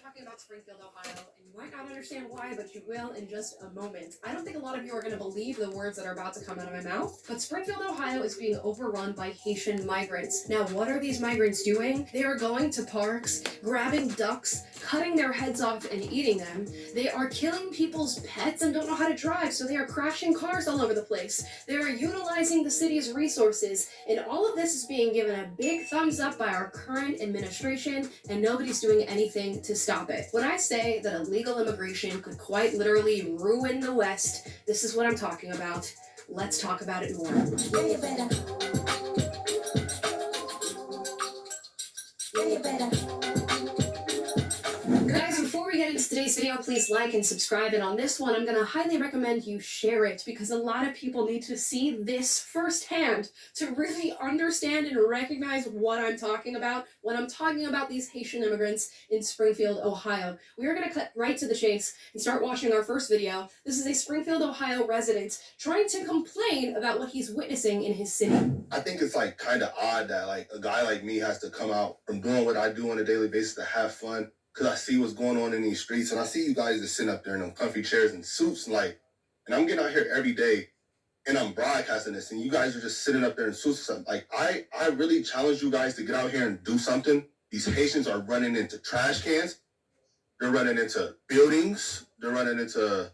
talking about Springfield, Ohio, and you might not understand why, but you will in just a moment. I don't think a lot of you are going to believe the words that are about to come out of my mouth, but Springfield, Ohio is being overrun by Haitian migrants. Now, what are these migrants doing? They are going to parks, grabbing ducks, cutting their heads off and eating them. They are killing people's pets and don't know how to drive, so they are crashing cars all over the place. They are utilizing the city's resources, and all of this is being given a big thumbs up by our current administration, and nobody's doing anything to stop it. When I say that illegal immigration could quite literally ruin the West, this is what I'm talking about. Let's talk about it more. Yeah, you better. Yeah, you better. Guys, before we get into today's video, please like and subscribe. And on this one, I'm going to highly recommend you share it because a lot of people need to see this firsthand to really understand and recognize what I'm talking about when I'm talking about these Haitian immigrants in Springfield, Ohio. We are going to cut right to the chase and start watching our first video. This is a Springfield, Ohio resident trying to complain about what he's witnessing in his city. I think it's like kind of odd that like a guy like me has to come out from doing what I do on a daily basis to have fun. Cause I see what's going on in these streets, and I see you guys just sitting up there in them comfy chairs and suits, and I'm getting out here every day, and I'm broadcasting this, and you guys are just sitting up there in suits or something. Like I really challenge you guys to get out here and do something. These Haitians are running into trash cans, they're running into buildings, they're running into,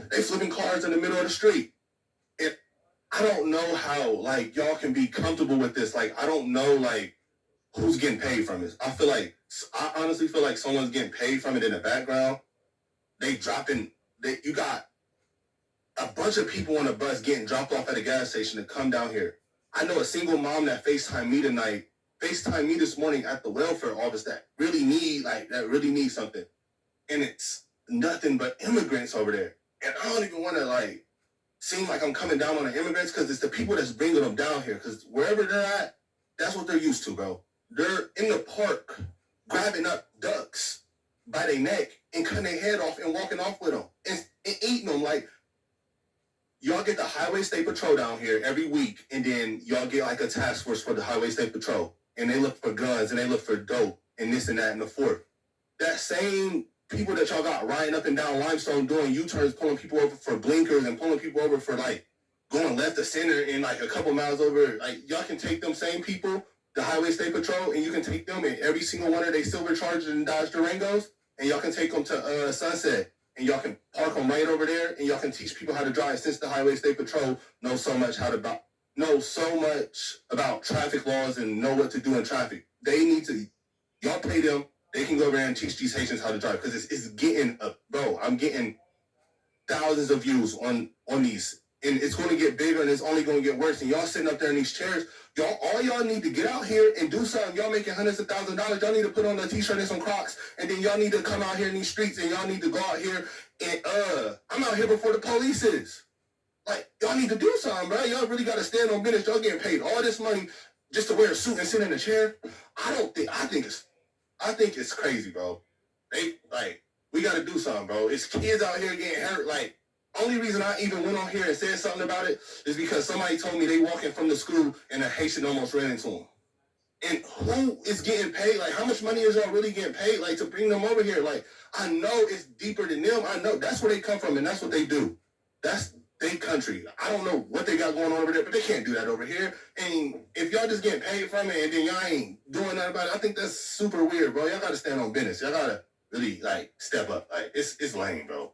they flipping cars in the middle of the street. And I don't know how like y'all can be comfortable with this. Like I don't know like who's getting paid from this. I honestly feel like someone's getting paid from it in the background. You got a bunch of people on the bus getting dropped off at a gas station to come down here. I know a single mom that FaceTimed me this morning at the welfare office that really need something. And it's nothing but immigrants over there. And I don't even want to seem like I'm coming down on the immigrants because it's the people that's bringing them down here. Because wherever they're at, that's what they're used to, bro. They're in the park grabbing up ducks by their neck and cutting their head off and walking off with them and eating them. Like, y'all get the Highway State Patrol down here every week, and then y'all get like a task force for the Highway State Patrol, and they look for guns and they look for dope and this and that and the fourth. That same people that y'all got riding up and down Limestone doing U-turns, pulling people over for blinkers and pulling people over for going left to center and a couple miles over, y'all can take them same people, the Highway State Patrol, and you can take them in every single one of their silver Chargers and Dodge Durangos, and y'all can take them to Sunset, and y'all can park them right over there, and y'all can teach people how to drive. Since the Highway State Patrol know so much about traffic laws and know what to do in traffic, y'all pay them. They can go over there and teach these Haitians how to drive because it's getting bro. I'm getting thousands of views on these. And it's going to get bigger, and it's only going to get worse. And y'all sitting up there in these chairs, all y'all need to get out here and do something. Y'all making hundreds of thousands of dollars. Y'all need to put on a t-shirt and some Crocs, and then y'all need to come out here in these streets, and y'all need to go out here and I'm out here before the police is. Y'all need to do something, bro. Y'all really got to stand on business. Y'all getting paid all this money just to wear a suit and sit in a chair. I think it's crazy, bro. We got to do something, bro. It's kids out here getting hurt. Only reason I even went on here and said something about it is because somebody told me they walking from the school and a Haitian almost ran into them. And who is getting paid? How much money is y'all really getting paid? To bring them over here? I know it's deeper than them. I know that's where they come from and that's what they do. That's their country. I don't know what they got going on over there, but they can't do that over here. And if y'all just getting paid from it and then y'all ain't doing nothing about it, I think that's super weird, bro. Y'all got to stand on business. Y'all got to really step up. It's lame, bro.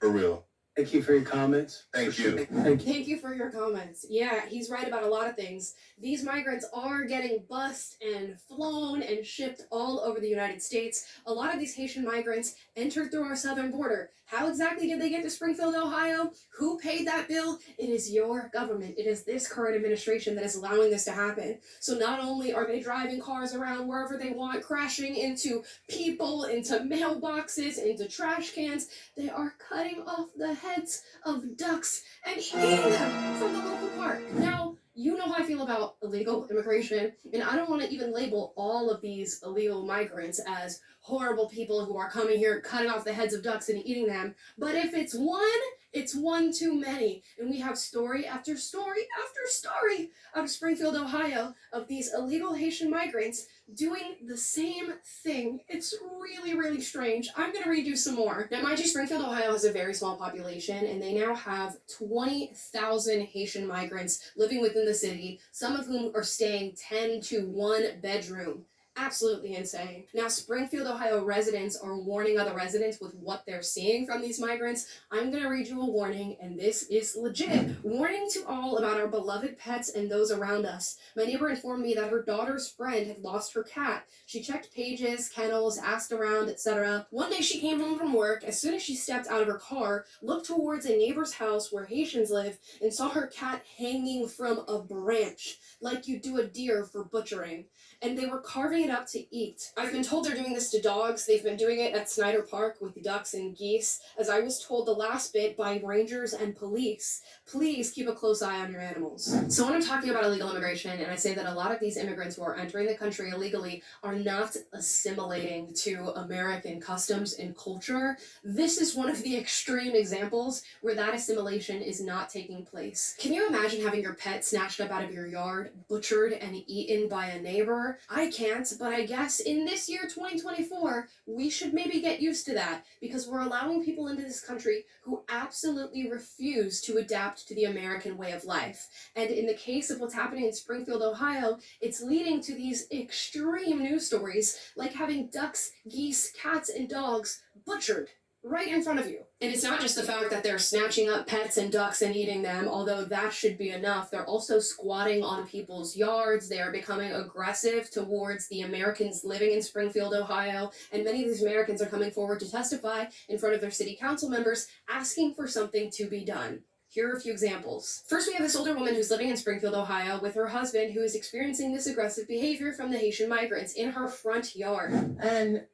For real. Thank you for your comments. Thank you. Thank you for your comments. Yeah, he's right about a lot of things. These migrants are getting bussed and flown and shipped all over the United States. A lot of these Haitian migrants entered through our southern border. How exactly did they get to Springfield, Ohio? Who paid that bill? It is your government. It is this current administration that is allowing this to happen. So not only are they driving cars around wherever they want, crashing into people, into mailboxes, into trash cans, they are cutting off the heads of ducks and eating them from the local park. Now, you know how I feel about illegal immigration, and I don't want to even label all of these illegal migrants as horrible people who are coming here, cutting off the heads of ducks and eating them. But if it's one too many. And we have story after story after story out of Springfield, Ohio, of these illegal Haitian migrants doing the same thing. It's really, really strange. I'm gonna read you some more. Now, mind you, Springfield, Ohio has a very small population, and they now have 20,000 Haitian migrants living within the city, some of whom are staying 10 to 1 bedroom. Absolutely insane. Now, Springfield, Ohio residents are warning other residents with what they're seeing from these migrants. I'm gonna read you a warning, and this is legit. Warning to all about our beloved pets and those around us. My neighbor informed me that her daughter's friend had lost her cat. She checked pages, kennels, asked around, etc. One day she came home from work. As soon as she stepped out of her car, looked towards a neighbor's house where Haitians live, and saw her cat hanging from a branch, like you do a deer for butchering. And they were carving it up to eat. I've been told they're doing this to dogs. They've been doing it at Snyder Park with the ducks and geese, as I was told the last bit by rangers and police. Please keep a close eye on your animals. So when I'm talking about illegal immigration, and I say that a lot of these immigrants who are entering the country illegally are not assimilating to American customs and culture, this is one of the extreme examples where that assimilation is not taking place. Can you imagine having your pet snatched up out of your yard, butchered, and eaten by a neighbor? I can't, but I guess in this year 2024, we should maybe get used to that, because we're allowing people into this country who absolutely refuse to adapt to the American way of life. And in the case of what's happening in Springfield, Ohio, it's leading to these extreme news stories like having ducks, geese, cats, and dogs butchered right in front of you. And it's not just the fact that they're snatching up pets and ducks and eating them, although that should be enough. They're also squatting on people's yards. They are becoming aggressive towards the Americans living in Springfield, Ohio. And many of these Americans are coming forward to testify in front of their city council members, asking for something to be done. Here are a few examples. First, we have this older woman who's living in Springfield, Ohio, with her husband, who is experiencing this aggressive behavior from the Haitian migrants in her front yard. And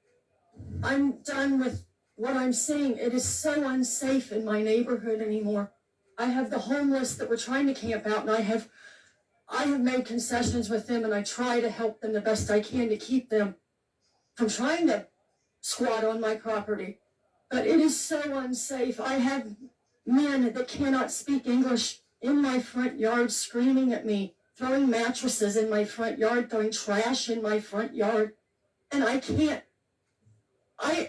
I'm done with what I'm seeing. It is so unsafe in my neighborhood anymore. I have the homeless that were trying to camp out, and I have made concessions with them, and I try to help them the best I can to keep them from trying to squat on my property. But it is so unsafe. I have men that cannot speak English in my front yard screaming at me, throwing mattresses in my front yard, throwing trash in my front yard, and I can't.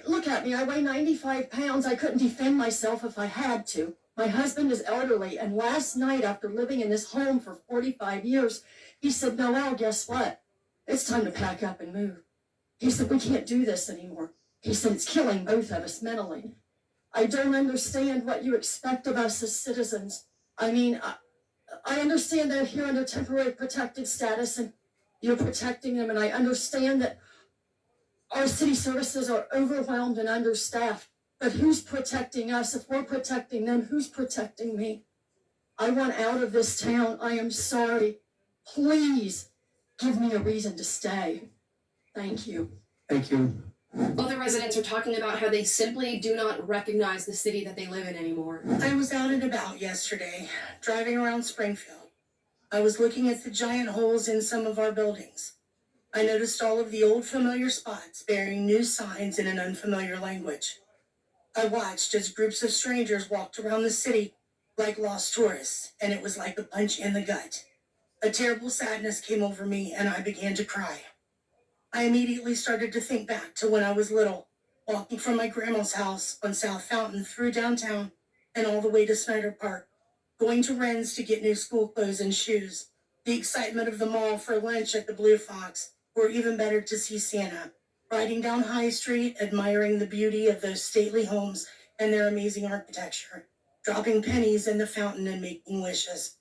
Look at me, I weigh 95 pounds. I couldn't defend myself if I had to. My husband is elderly, and last night, after living in this home for 45 years, he said, Noelle, guess what? It's time to pack up and move. He said, we can't do this anymore. He said, it's killing both of us mentally. I don't understand what you expect of us as citizens. I mean, I understand they're here under temporary protected status, and you're protecting them, and I understand that our city services are overwhelmed and understaffed, but who's protecting us? If we're protecting them, who's protecting me? I want out of this town. I am sorry. Please give me a reason to stay. Thank you. Thank you. Other residents are talking about how they simply do not recognize the city that they live in anymore. I was out and about yesterday, driving around Springfield. I was looking at the giant holes in some of our buildings. I noticed all of the old familiar spots bearing new signs in an unfamiliar language. I watched as groups of strangers walked around the city like lost tourists, and it was like a punch in the gut. A terrible sadness came over me, and I began to cry. I immediately started to think back to when I was little, walking from my grandma's house on South Fountain through downtown and all the way to Snyder Park, going to Wren's to get new school clothes and shoes, the excitement of the mall for lunch at the Blue Fox, or even better to see Santa, riding down High Street, admiring the beauty of those stately homes and their amazing architecture, dropping pennies in the fountain and making wishes.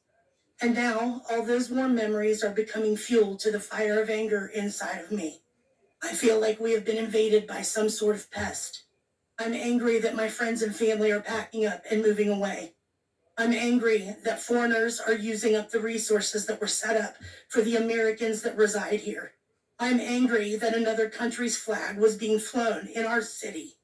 And now, all those warm memories are becoming fuel to the fire of anger inside of me. I feel like we have been invaded by some sort of pest. I'm angry that my friends and family are packing up and moving away. I'm angry that foreigners are using up the resources that were set up for the Americans that reside here. I'm angry that another country's flag was being flown in our city.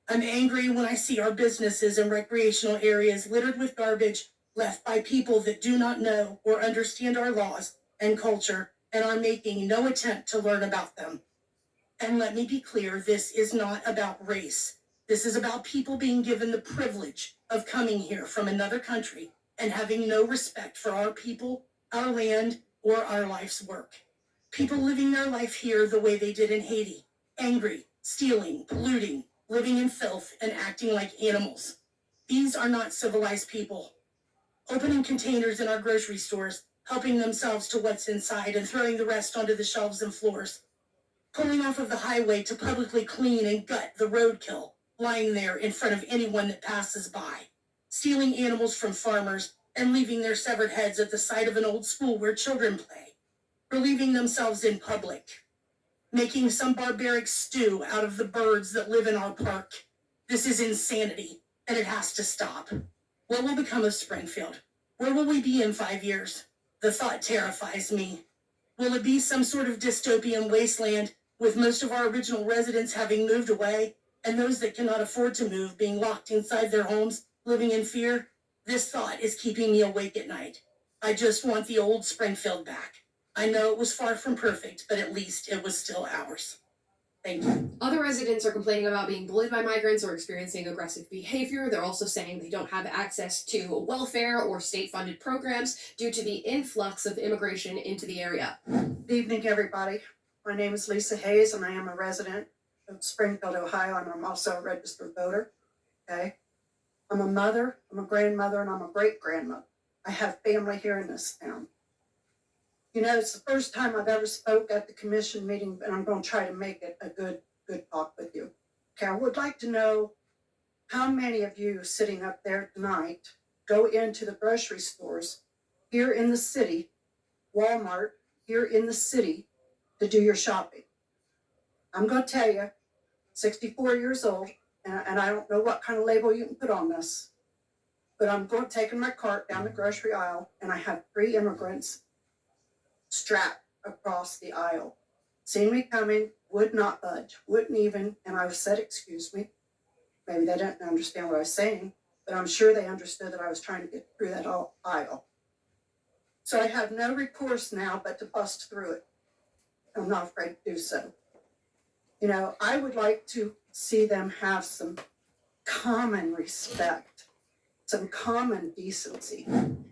I'm angry when I see our businesses and recreational areas littered with garbage left by people that do not know or understand our laws and culture and are making no attempt to learn about them. And let me be clear, this is not about race. This is about people being given the privilege of coming here from another country and having no respect for our people, our land, or our life's work. People living their life here the way they did in Haiti, angry, stealing, polluting, living in filth, and acting like animals. These are not civilized people. Opening containers in our grocery stores, helping themselves to what's inside and throwing the rest onto the shelves and floors. Pulling off of the highway to publicly clean and gut the roadkill, lying there in front of anyone that passes by. Stealing animals from farmers and leaving their severed heads at the side of an old school where children play. Relieving themselves in public. Making some barbaric stew out of the birds that live in our park. This is insanity, and it has to stop. What will become of Springfield? Where will we be in 5 years? The thought terrifies me. Will it be some sort of dystopian wasteland with most of our original residents having moved away and those that cannot afford to move being locked inside their homes, living in fear? This thought is keeping me awake at night. I just want the old Springfield back. I know it was far from perfect, but at least it was still ours. Thank you. Other residents are complaining about being bullied by migrants or experiencing aggressive behavior. They're also saying they don't have access to welfare or state-funded programs due to the influx of immigration into the area. Good evening, everybody. My name is Lisa Hayes, and I am a resident of Springfield, Ohio, and I'm also a registered voter. Okay? I'm a mother, I'm a grandmother, and I'm a great-grandmother. I have family here in this town. You know, it's the first time I've ever spoke at the commission meeting, and I'm going to try to make it a good talk with you. Okay, I would like to know how many of you sitting up there tonight go into the grocery stores here in the city, Walmart, here in the city, to do your shopping. I'm going to tell you, 64 years old, and I don't know what kind of label you can put on this, but I'm going taking my cart down the grocery aisle, and I have 3 immigrants strapped across the aisle. Seen me coming, would not budge, wouldn't even, and I said, excuse me. Maybe they didn't understand what I was saying, but I'm sure they understood that I was trying to get through that aisle. So I have no recourse now but to bust through it. I'm not afraid to do so. You know, I would like to see them have some common respect, some common decency.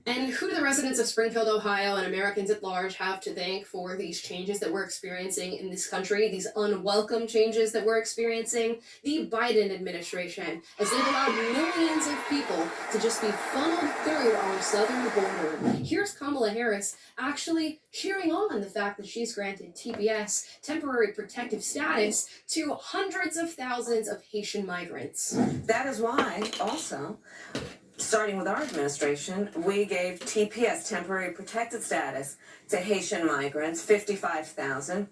And who do the residents of Springfield, Ohio, and Americans at large have to thank for these changes that we're experiencing in this country, these unwelcome changes that we're experiencing? The Biden administration, as they've allowed millions of people to just be funneled through our southern border. Here's Kamala Harris actually cheering on the fact that she's granted TPS, temporary protective status, to hundreds of thousands of Haitian migrants. That is why, also, starting with our administration, we gave TPS, temporary protected status, to Haitian migrants, 55,000.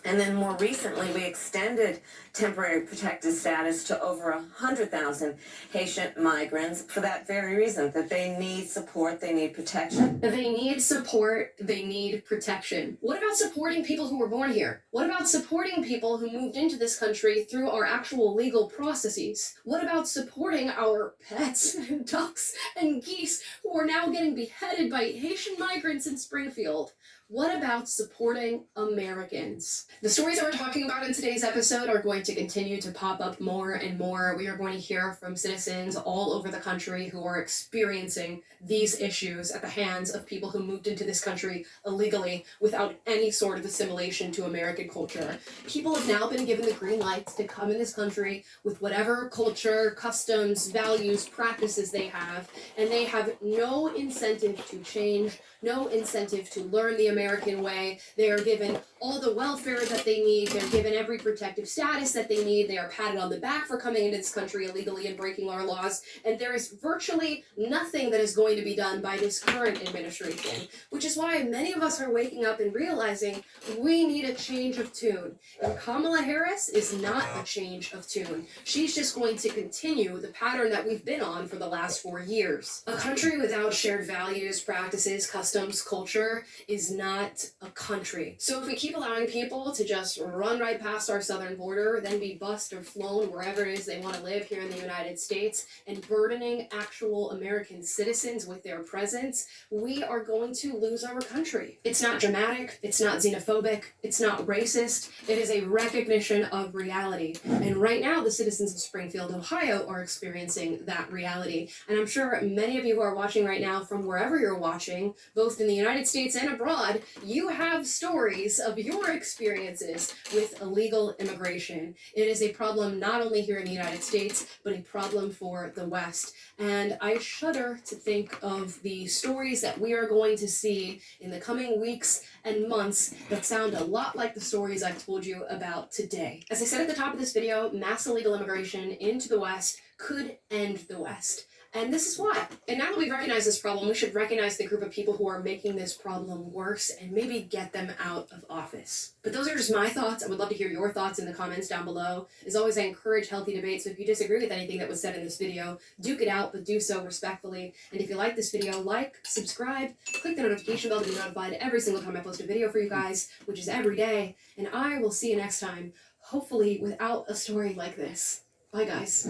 And then more recently, we extended temporary protected status to over 100,000 Haitian migrants for that very reason, that they need support, they need protection. They need support, they need protection. What about supporting people who were born here? What about supporting people who moved into this country through our actual legal processes? What about supporting our pets and ducks and geese who are now getting beheaded by Haitian migrants in Springfield? What about supporting Americans? The stories that we're talking about in today's episode are going to continue to pop up more and more. We are going to hear from citizens all over the country who are experiencing these issues at the hands of people who moved into this country illegally without any sort of assimilation to American culture. People have now been given the green light to come in this country with whatever culture, customs, values, practices they have, and they have no incentive to change, no incentive to learn the American way. They are given all the welfare that they need. They're given every protective status that they need. They are patted on the back for coming into this country illegally and breaking our laws. And there is virtually nothing that is going to be done by this current administration, which is why many of us are waking up and realizing we need a change of tune. And Kamala Harris is not a change of tune. She's just going to continue the pattern that we've been on for the last 4 years. A country without shared values, practices, customs, culture is not a country. So if we keep allowing people to just run right past our southern border, then be bused or flown wherever it is they want to live here in the United States, and burdening actual American citizens with their presence, we are going to lose our country. It's not dramatic, it's not xenophobic, it's not racist, it is a recognition of reality. And right now, the citizens of Springfield, Ohio are experiencing that reality. And I'm sure many of you who are watching right now from wherever you're watching, both in the United States and abroad, abroad, you have stories of your experiences with illegal immigration. It is a problem not only here in the United States, but a problem for the West. And I shudder to think of the stories that we are going to see in the coming weeks and months that sound a lot like the stories I've told you about today. As I said at the top of this video, mass illegal immigration into the West could end the West. And this is why. And now that we've recognized this problem, we should recognize the group of people who are making this problem worse and maybe get them out of office. But those are just my thoughts. I would love to hear your thoughts in the comments down below. As always, I encourage healthy debate, so if you disagree with anything that was said in this video, duke it out, but do so respectfully. And if you like this video, like, subscribe, click the notification bell to be notified every single time I post a video for you guys, which is every day. And I will see you next time, hopefully without a story like this. Bye, guys.